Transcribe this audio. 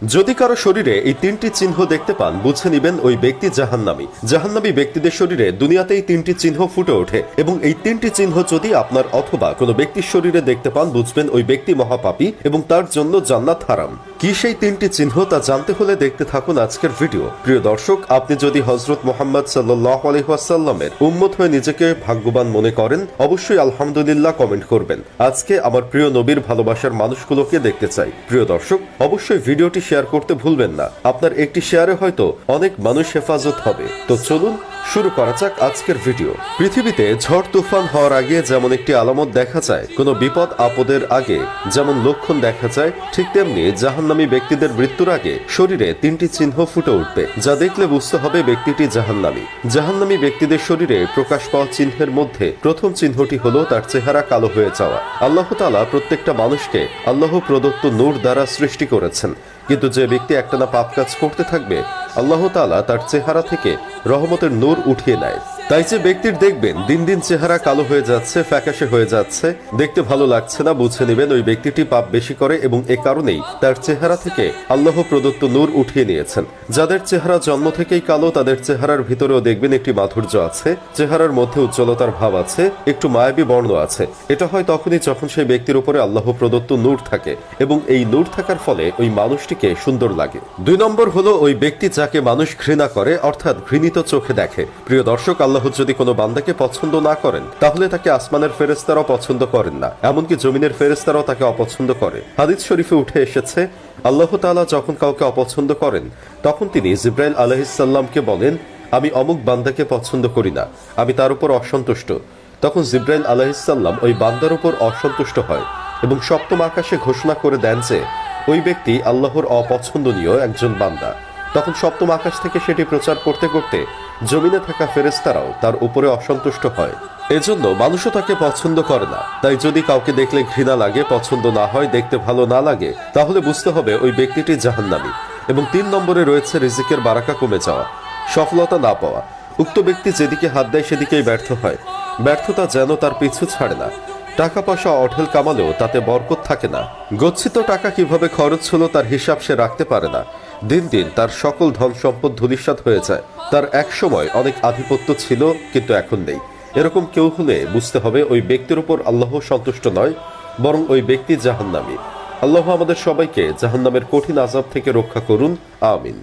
যদি কারো শরীরে এই তিনটি চিহ্ন দেখতে পান বুঝে নিবেন ওই ব্যক্তি জাহান্নামী। জাহান্নামী ব্যক্তিদের শরীরে দুনিয়াতে এই তিনটি চিহ্ন ফুটে ওঠে এবং এই তিনটি চিহ্ন যদি আপনার অথবা কোনো ব্যক্তির শরীরে দেখতে পান বুঝবেন ওই ব্যক্তি মহাপাপী এবং তার জন্য জান্নাত হারাম। কি সেই তিনটি চিহ্ন তা জানতে হলে দেখতে থাকুন আজকের ভিডিও। প্রিয় দর্শক, আপনি যদি হযরত মুহাম্মদ সাল্লাল্লাহু আলাইহি ওয়াসাল্লামের উম্মত হয়ে নিজেকে ভাগ্যবান মনে করেন অবশ্যই আলহামদুলিল্লাহ কমেন্ট করবেন। আজকে আমার প্রিয় নবীর ভালোবাসার মানুষগুলোকে দেখতে চাই। প্রিয় দর্শক, অবশ্যই ভিডিওটি শেয়ার করতে ভুলবেন না। আপনার একটি শেয়ারে হয়তো অনেক মানুষ হেফাজত হবে। তো চলুন শুরু করা যাক আজকের ভিডিও। পৃথিবীতে ঝড় তুফান হওয়ার আগে যেমন একটি আলামত দেখা যায়, কোনো বিপদ আপদের আগে যেমন লক্ষণ দেখা যায়, ঠিক তেমনি জাহান্নামী ব্যক্তিদের মৃত্যুর আগে শরীরে তিনটি চিহ্ন ফুটে উঠবে, যা দেখলে বুঝতে হবে ব্যক্তিটি জাহান্নামী। জাহান্নামী ব্যক্তিদের শরীরে প্রকাশ পাওয়া চিহ্নের মধ্যে প্রথম চিহ্নটি হলো তার চেহারা কালো হয়ে যাওয়া। আল্লাহ তাআলা প্রত্যেকটা মানুষকে আল্লাহ প্রদত্ত নূর দ্বারা সৃষ্টি করেছেন, কিন্তু যে ব্যক্তি একটানা পাপ কাজ করতে থাকবে আল্লাহ তাআলা তার চেহারা থেকে রহমতের নূর উঠিয়ে নেয়। তাই যে ব্যক্তির দেখবেন দিন দিন চেহারা কালো হয়ে যাচ্ছে, ফ্যাকাশে হয়ে যাচ্ছে, দেখতে ভালো লাগছে না, বুঝে নেবেন ওই ব্যক্তিটি পাপ বেশি করে এবং এ কারণেই তার চেহারা থেকে আল্লাহ প্রদত্ত নূর উঠিয়ে নিয়েছেন। যাদের চেহারা জন্ম থেকেই কালো তাদের চেহারার ভিতরেও দেখবেন একটি মাধুর্য আছে, চেহারার মধ্যে উজ্জ্বলতার ভাব আছে, একটু মায়াবী বর্ণ আছে। এটা হয় তখনই যখন সেই ব্যক্তির উপরে আল্লাহ প্রদত্ত নূর থাকে এবং এই নূর থাকার ফলে ওই মানুষটিকে সুন্দর লাগে। 2 নম্বর হলো ওই ব্যক্তি যাকে মানুষ ঘৃণা করে, অর্থাৎ ঘৃণিত চোখে দেখে। প্রিয় দর্শক, আল্লাহ যদি কোনো বান্দাকে পছন্দ না করেন তাহলে তাকে আসমানের ফেরেশতারাও পছন্দ করেন না, এমনকি জমিনের ফেরেশতারাও তাকে অপছন্দ করে। হাদিস শরীফে উঠে এসেছে, আল্লাহ তাআলা যখন কাউকে অপছন্দ করেন তখন তিনি জিবরাইল আলাইহিস সালামকে বলেন, আমি অমুক বান্দাকে পছন্দ করি না, আমি তার উপর অসন্তুষ্ট। তখন জিবরাইল আলাইহিস সালাম ওই বান্দার উপর অসন্তুষ্ট হয় এবং সপ্তম আকাশে ঘোষণা করে দেন যে ওই ব্যক্তি আল্লাহর অপছন্দনীয় একজন বান্দা। তখন সপ্তম আকাশ থেকে সেটি প্রচার করতে করতে জমিনে থাকা ফেরেশতারাও তার উপরে অসন্তুষ্ট হয়। এজন্য মানুষও তাকে পছন্দ করে না। তাই যদি কাউকে দেখলে ঘৃণা লাগে, পছন্দ না হয়, দেখতে ভালো না লাগে, তাহলে বুঝতে হবে ওই ব্যক্তিটি জাহান্নামী। এবং 3 নম্বরে রয়েছে রিজিকের বারাকা কমে যাওয়া, সফলতা না পাওয়া। উক্ত ব্যক্তি যেদিকে হাত দেয় সেদিকেই ব্যর্থ হয়, ব্যর্থতা যেন তার পিছু ছাড়ে না। টাকা পয়সা অঢেল কামালেও তাতে বরকত থাকে না। গচ্ছিত টাকা কিভাবে খরচ হলো তার হিসাব সে রাখতে পারে না। দিন দিন তার সকল ধন সম্পদ ধূলিসাৎ হয়ে যায়। তার এক সময় অনেক আধিপত্য ছিল কিন্তু এখন নেই। এরকম কেউ হলে বুঝতে হবে ওই ব্যক্তির উপর আল্লাহ সন্তুষ্ট নয়, বরং ওই ব্যক্তি জাহান্নামী। আল্লাহ আমাদের সবাইকে জাহান্নামের কঠিন আযাব থেকে রক্ষা করুন, আমিন।